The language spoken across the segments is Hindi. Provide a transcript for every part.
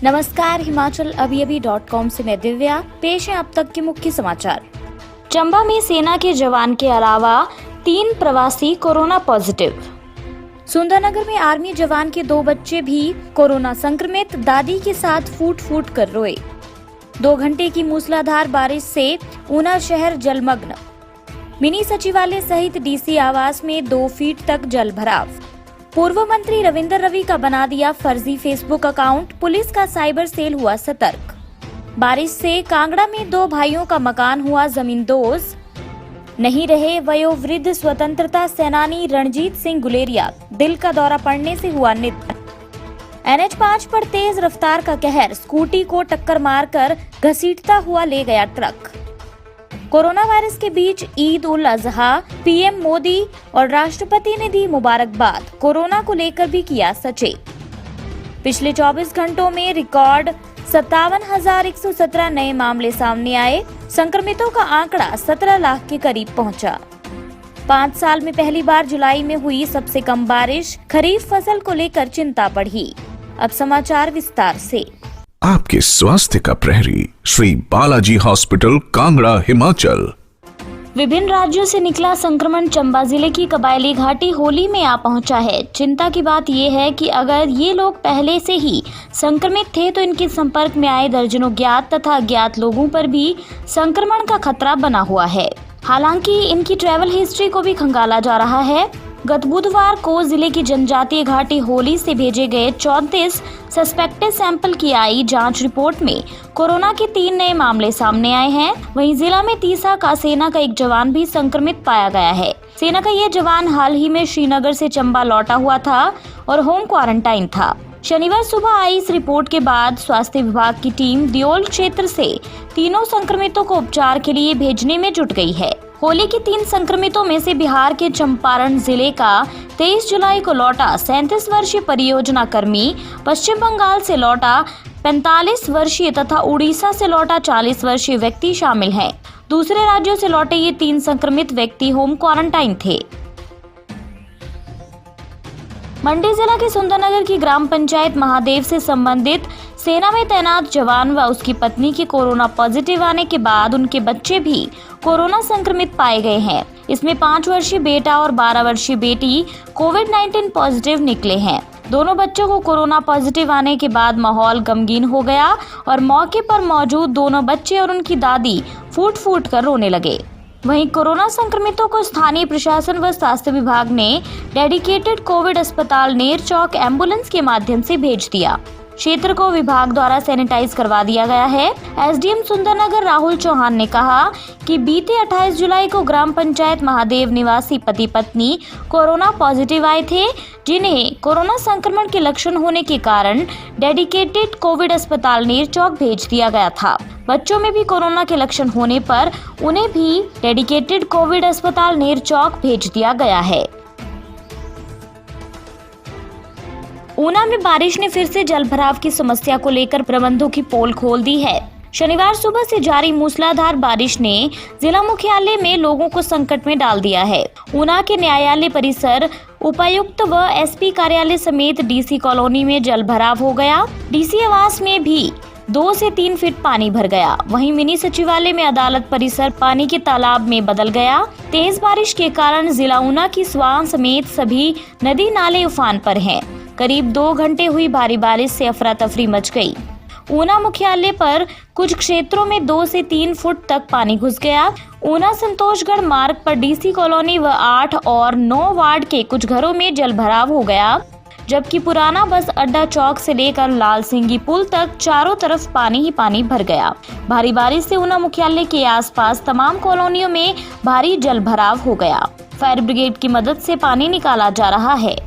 नमस्कार, हिमाचल अभी.com से मैं दिव्या। पेश है अब तक के मुख्य समाचार। चंबा में सेना के जवान के अलावा 3 प्रवासी कोरोना पॉजिटिव। सुंदरनगर में आर्मी जवान के 2 बच्चे भी कोरोना संक्रमित, दादी के साथ फूट फूट कर रोए। 2 घंटे की मूसलाधार बारिश से ऊना शहर जलमग्न। मिनी सचिवालय सहित डीसी आवास में 2 फीट तक जल भराव। पूर्व मंत्री रविंद्र रवि का बना दिया फर्जी फेसबुक अकाउंट, पुलिस का साइबर सेल हुआ सतर्क। बारिश से कांगड़ा में 2 भाइयों का मकान हुआ जमींदोज। नहीं रहे वयोवृद्ध स्वतंत्रता सेनानी रणजीत सिंह गुलेरिया, दिल का दौरा पड़ने से हुआ निधन। NH 5 पर तेज रफ्तार का कहर, स्कूटी को टक्कर मारकर घसीटता हुआ ले गया ट्रक। कोरोना वायरस के बीच ईद उल अजहा, पीएम मोदी और राष्ट्रपति ने दी मुबारकबाद, कोरोना को लेकर भी किया सचेत। पिछले 24 घंटों में रिकॉर्ड 57,117 नए मामले सामने आए, संक्रमितों का आंकड़ा 17 लाख के करीब पहुंचा। 5 साल में पहली बार जुलाई में हुई सबसे कम बारिश, खरीफ फसल को लेकर चिंता बढ़ी। अब समाचार विस्तार से। आपके स्वास्थ्य का प्रहरी श्री बालाजी हॉस्पिटल, कांगड़ा, हिमाचल। विभिन्न राज्यों से निकला संक्रमण चंबा जिले की कबायली घाटी होली में आ पहुंचा है। चिंता की बात यह है कि अगर ये लोग पहले से ही संक्रमित थे तो इनके संपर्क में आए दर्जनों ज्ञात तथा अज्ञात लोगों पर भी संक्रमण का खतरा बना हुआ है। हालांकि इनकी ट्रैवल हिस्ट्री को भी खंगाला जा रहा है। गत बुधवार को जिले की जनजातीय घाटी होली से भेजे गए 34 सस्पेक्टेड सैंपल की आई जांच रिपोर्ट में कोरोना के 3 नए मामले सामने आए हैं। वहीं जिला में तीसा का सेना का एक जवान भी संक्रमित पाया गया है। सेना का यह जवान हाल ही में श्रीनगर से चंबा लौटा हुआ था और होम क्वारंटाइन था। शनिवार सुबह आई इस रिपोर्ट के बाद स्वास्थ्य विभाग की टीम दियोल क्षेत्र से तीनों संक्रमितों को उपचार के लिए भेजने में जुट गई है। होली के 3 संक्रमितों में से बिहार के चंपारण जिले का 23 जुलाई को लौटा 37 वर्षीय परियोजना कर्मी, पश्चिम बंगाल से लौटा 45 वर्षीय तथा उड़ीसा से लौटा 40 वर्षीय व्यक्ति शामिल हैं। दूसरे राज्यों से लौटे ये 3 संक्रमित व्यक्ति होम क्वारंटाइन थे। मंडी जिला के सुंदरनगर की ग्राम पंचायत महादेव से संबंधित सेना में तैनात जवान व उसकी पत्नी के कोरोना पॉजिटिव आने के बाद उनके बच्चे भी कोरोना संक्रमित पाए गए हैं। इसमें 5 वर्षीय बेटा और 12 वर्षीय बेटी कोविड-19 पॉजिटिव निकले हैं। दोनों बच्चों को कोरोना पॉजिटिव आने के बाद माहौल गमगीन हो गया और मौके पर मौजूद दोनों बच्चे और उनकी दादी फूट फूट कर रोने लगे। वहीं कोरोना संक्रमितों को स्थानीय प्रशासन व स्वास्थ्य विभाग ने डेडिकेटेड कोविड अस्पताल नेरचौक एम्बुलेंस के माध्यम से भेज दिया। क्षेत्र को विभाग द्वारा सैनिटाइज करवा दिया गया है। एसडीएम सुंदरनगर राहुल चौहान ने कहा कि बीते 28 जुलाई को ग्राम पंचायत महादेव निवासी पति पत्नी कोरोना पॉजिटिव आए थे, जिन्हें कोरोना संक्रमण के लक्षण होने के कारण डेडिकेटेड कोविड अस्पताल नेरचौक भेज दिया गया था। बच्चों में भी कोरोना के लक्षण होने पर उन्हें भी डेडिकेटेड कोविड अस्पताल नेरचौक भेज दिया गया है। ऊना में बारिश ने फिर से जलभराव की समस्या को लेकर प्रबंधों की पोल खोल दी है। शनिवार सुबह से जारी मूसलाधार बारिश ने जिला मुख्यालय में लोगों को संकट में डाल दिया है। ऊना के न्यायालय परिसर, उपायुक्त व एसपी कार्यालय समेत डीसी कॉलोनी में जलभराव हो गया। डीसी आवास में भी 2 से 3 फीट पानी भर गया। वहीं मिनी सचिवालय में अदालत परिसर पानी के तालाब में बदल गया। तेज बारिश के कारण जिला ऊना की स्वान समेत सभी नदी नाले उफान पर हैं। करीब 2 घंटे हुई भारी बारिश से अफरा तफरी मच गई। ऊना मुख्यालय पर कुछ क्षेत्रों में 2 से 3 फुट तक पानी घुस गया। ऊना संतोषगढ़ मार्ग पर डीसी कॉलोनी व 8 और 9 वार्ड के कुछ घरों में जलभराव हो गया, जबकि पुराना बस अड्डा चौक से लेकर लाल सिंगी पुल तक चारों तरफ पानी ही पानी भर गया। भारी बारिश से ऊना मुख्यालय के आसपास तमाम कॉलोनियों में भारी जलभराव हो गया। फायर ब्रिगेड की मदद से पानी निकाला जा रहा है।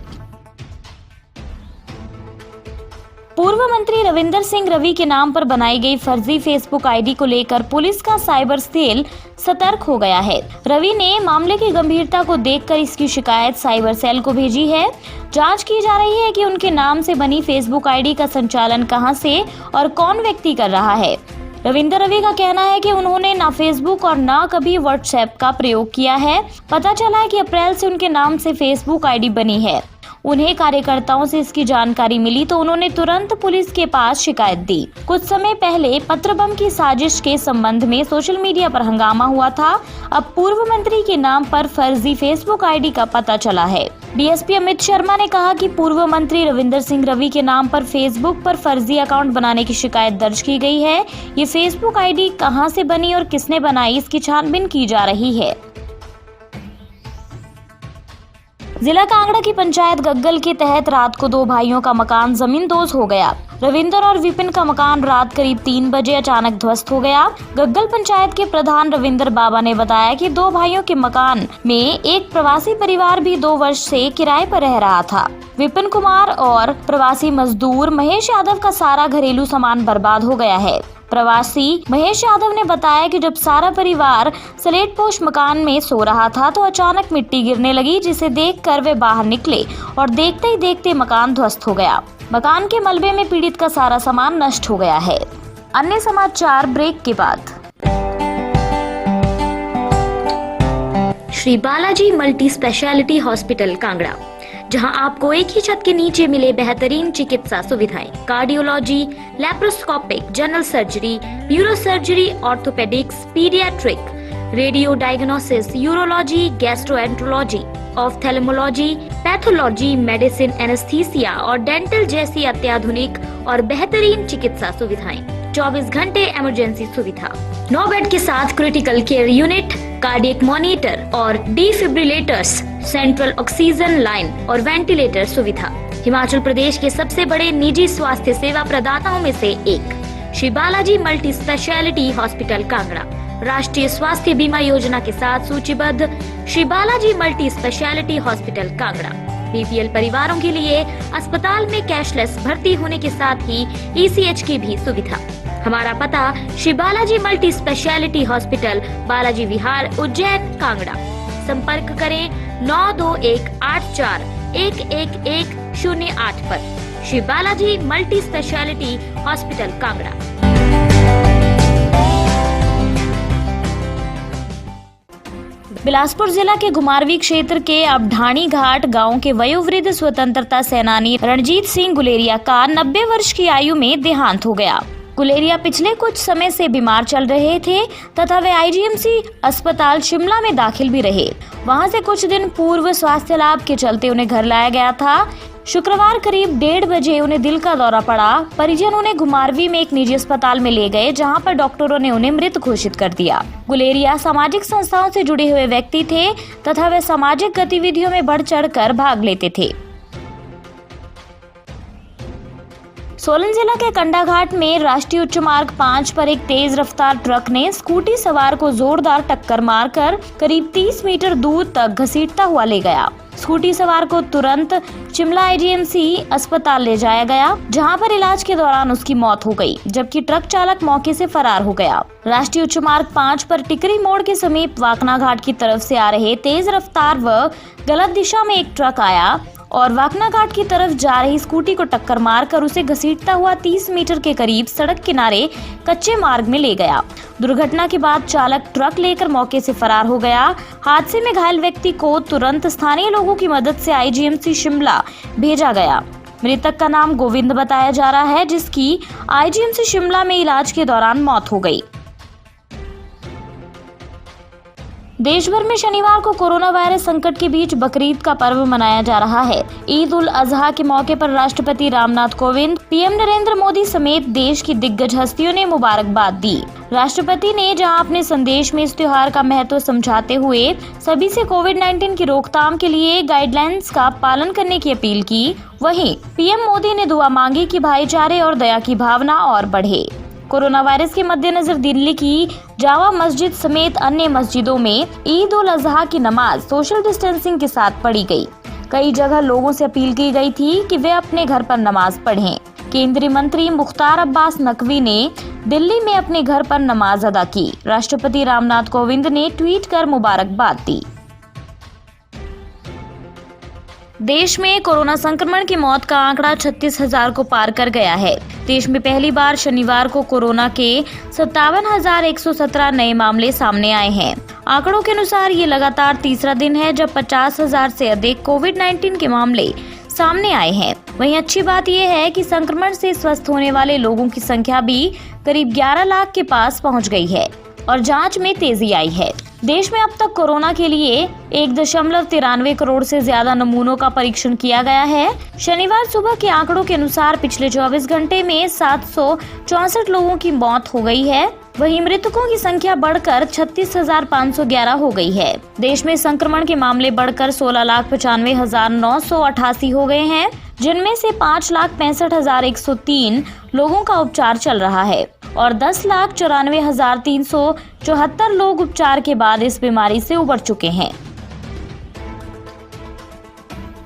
पूर्व मंत्री रविंद्र सिंह रवि के नाम पर बनाई गई फर्जी फेसबुक आईडी को लेकर पुलिस का साइबर सेल सतर्क हो गया है। रवि ने मामले की गंभीरता को देखकर इसकी शिकायत साइबर सेल को भेजी है। जांच की जा रही है कि उनके नाम से बनी फेसबुक आईडी का संचालन कहां से और कौन व्यक्ति कर रहा है। रविंद्र रवि का कहना है कि उन्होंने ना फेसबुक और ना कभी व्हाट्सएप का प्रयोग किया है। पता चला है कि अप्रैल से उनके नाम से फेसबुक आईडी बनी है। उन्हें कार्यकर्ताओं से इसकी जानकारी मिली तो उन्होंने तुरंत पुलिस के पास शिकायत दी। कुछ समय पहले पत्र बम की साजिश के संबंध में सोशल मीडिया पर हंगामा हुआ था। अब पूर्व मंत्री के नाम पर फर्जी फेसबुक आईडी का पता चला है। डीएसपी अमित शर्मा ने कहा कि पूर्व मंत्री रविंदर सिंह रवि के नाम पर फेसबुक पर फर्जी अकाउंट बनाने की शिकायत दर्ज की गई है। ये फेसबुक आईडी कहां से बनी और किसने बनाई, इसकी छानबीन की जा रही है। जिला कांगड़ा की पंचायत गग्गल के तहत रात को 2 भाइयों का मकान जमींदोज हो गया। रविंदर और विपिन का मकान रात करीब 3 बजे अचानक ध्वस्त हो गया। गग्गल पंचायत के प्रधान रविंदर बाबा ने बताया कि 2 भाइयों के मकान में एक प्रवासी परिवार भी 2 वर्ष से किराए पर रह रहा था। विपिन कुमार और प्रवासी मजदूर महेश यादव का सारा घरेलू सामान बर्बाद हो गया है। प्रवासी महेश यादव ने बताया कि जब सारा परिवार सलेटपोश मकान में सो रहा था तो अचानक मिट्टी गिरने लगी, जिसे देखकर वे बाहर निकले और देखते ही देखते मकान ध्वस्त हो गया। मकान के मलबे में पीड़ित का सारा सामान नष्ट हो गया है। अन्य समाचार ब्रेक के बाद। Shri Balaji multi speciality hospital Kangra, जहां आपको एक ही छत के नीचे मिले बेहतरीन चिकित्सा सुविधाएं, cardiology, laparoscopic, general surgery, neuro surgery, orthopaedics, paediatric, radio diagnosis, urology, gastroenterology, ophthalmology, pathology, medicine, anaesthesia और डेंटल जैसी अत्याधुनिक और बेहतरीन चिकित्सा सुविधाएं, 24 घंटे इमरजेंसी सुविधा, 9 बेड के साथ critical care unit, cardiac monitor और डिफिब्रिलेटर्स, सेंट्रल ऑक्सीजन लाइन और वेंटिलेटर सुविधा। हिमाचल प्रदेश के सबसे बड़े निजी स्वास्थ्य सेवा प्रदाताओं में से एक Shri Balaji multi speciality hospital Kangra राष्ट्रीय स्वास्थ्य बीमा योजना के साथ सूचीबद्ध Shri Balaji multi speciality hospital Kangra BPL परिवारों के लिए अस्पताल में कैशलेस भर्ती होने के साथ ही ईसीएच की भी सुविधा। हमारा पता Shri Balaji multi speciality hospital, Balaji Vihar, Ujjain, Kangra. संपर्क करें 9218411108 पर। Shri Balaji multi speciality hospital Kangra. Bilaspur जिला के घुमारवी क्षेत्र के अबढाणी घाट गांव के वयोवृद्ध स्वतंत्रता सेनानी रणजीत सिंह गुलेरिया का 90 वर्ष की आयु में देहांत हो गया। गुलेरिया पिछले कुछ समय से बीमार चल रहे थे तथा वे आईजीएमसी अस्पताल शिमला में दाखिल भी रहे। वहां से कुछ दिन पूर्व स्वास्थ्य लाभ के चलते उन्हें घर लाया गया था। शुक्रवार करीब 1:30 बजे उन्हें दिल का दौरा पड़ा। परिजन उन्हें घुमारवी में एक निजी अस्पताल में ले गए, जहां पर डॉक्टरों ने उन्हें मृत घोषित कर दिया। गुलेरिया सामाजिक संस्थाओं से जुड़े हुए व्यक्ति थे तथा वे सामाजिक गतिविधियों में बढ़ चढ़कर भाग लेते थे। सोलन जिला के कंडाघाट में राष्ट्रीय उच्च मार्ग 5 पर एक तेज रफ्तार ट्रक ने स्कूटी सवार को जोरदार टक्कर मारकर करीब 30 मीटर दूर तक घसीटता हुआ ले गया। स्कूटी सवार को तुरंत शिमला आईजीएमसी अस्पताल ले जाया गया, जहां पर इलाज के दौरान उसकी मौत हो गई, जबकि ट्रक चालक मौके से फरार हो गया। राष्ट्रीय उच्च मार्ग 5 पर टिकरी मोड़ के समीप वाकना घाट की तरफ से आ रहे तेज रफ्तार व गलत दिशा में एक ट्रक आया और वाकना घाट की तरफ जा रही स्कूटी को टक्कर मारकर उसे घसीटता हुआ 30 मीटर के करीब सड़क किनारे कच्चे मार्ग में ले गया। दुर्घटना के बाद चालक ट्रक लेकर मौके से फरार हो गया। हादसे में घायल व्यक्ति को तुरंत स्थानीय लोगों की मदद से आईजीएमसी शिमला भेजा गया। मृतक का नाम गोविंद बताया जा रहा है, जिसकी आईजीएमसी शिमला में इलाज के दौरान मौत हो गई। देश भर में शनिवार को कोरोना वायरस संकट के बीच बकरीद का पर्व मनाया जा रहा है। ईद उल अजहा के मौके पर राष्ट्रपति रामनाथ कोविंद, पीएम नरेंद्र मोदी समेत देश की दिग्गज हस्तियों ने मुबारकबाद दी। राष्ट्रपति ने जहां अपने संदेश में इस त्योहार का महत्व समझाते हुए सभी से कोविड-19 की रोकथाम के लिए गाइडलाइंस का पालन करने की अपील की, वहीं पीएम मोदी ने दुआ मांगी कि भाईचारे और दया की भावना और बढ़े। कोरोना वायरस के मद्देनजर दिल्ली की जामा मस्जिद समेत अन्य मस्जिदों में ईद उल अजहा की नमाज सोशल डिस्टेंसिंग के साथ पढ़ी गई। कई जगह लोगों से अपील की गई थी कि वे अपने घर पर नमाज पढ़ें। केंद्रीय मंत्री मुख्तार अब्बास नकवी ने दिल्ली में अपने घर पर नमाज अदा की। राष्ट्रपति रामनाथ कोविंद ने ट्वीट कर मुबारकबाद दी। देश में कोरोना संक्रमण की मौत का आंकड़ा 36,000 को पार कर गया है। देश में पहली बार शनिवार को कोरोना के 57,117 नए मामले सामने आए हैं। आंकड़ों के अनुसार ये लगातार तीसरा दिन है जब 50,000 से अधिक कोविड-19 के मामले सामने आए हैं। वहीं अच्छी बात यह है कि संक्रमण से स्वस्थ होने वाले लोगों की संख्या भी करीब 11 लाख के पास पहुंच गई है और जांच में तेजी आई है। देश में अब तक कोरोना के लिए 1.93 करोड़ से ज्यादा नमूनों का परीक्षण किया गया है। शनिवार सुबह के आंकड़ों के अनुसार पिछले 24 घंटे में 764 लोगों की मौत हो गई है। वहीं मृतकों की संख्या बढ़कर 36,511 हो गई है। देश में संक्रमण के मामले बढ़कर 16,95,988 हो गए हैं, जिनमें से 5,65,103 लोगों का उपचार चल रहा है और 10,94,374 लोग उपचार के बाद इस बीमारी से उबर चुके हैं।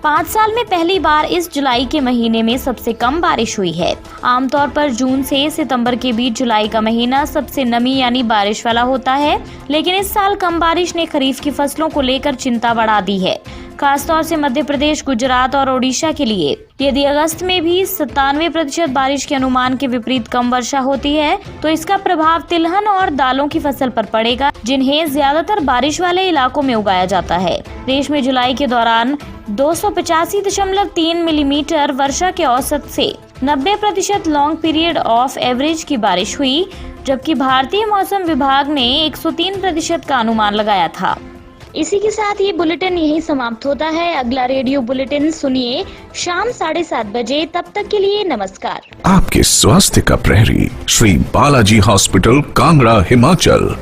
5 साल में पहली बार इस जुलाई के महीने में सबसे कम बारिश हुई है। आमतौर पर जून से सितंबर के बीच जुलाई का महीना सबसे नमी यानी बारिश वाला होता है, लेकिन इस साल कम बारिश ने खरीफ की फसलों को लेकर चिंता बढ़ा दी है, खासतौर से मध्य प्रदेश, गुजरात और ओडिशा के लिए। यदि अगस्त में भी 97% बारिश के अनुमान के विपरीत कम वर्षा होती है तो इसका प्रभाव तिलहन और दालों की फसल पर पड़ेगा, जिन्हें ज्यादातर बारिश वाले इलाकों में उगाया जाता है। देश में जुलाई के दौरान 285.3 मिलीमीटर वर्षा के औसत से 90% लॉन्ग पीरियड ऑफ एवरेज की बारिश हुई, जबकि भारतीय मौसम विभाग ने 103% का अनुमान लगाया था। इसी के साथ ये बुलेटिन यही समाप्त होता है। अगला रेडियो बुलेटिन सुनिए शाम 7:30 बजे। तब तक के लिए नमस्कार। आपके स्वास्थ्य का प्रहरी श्री बालाजी हॉस्पिटल, कांगड़ा, हिमाचल।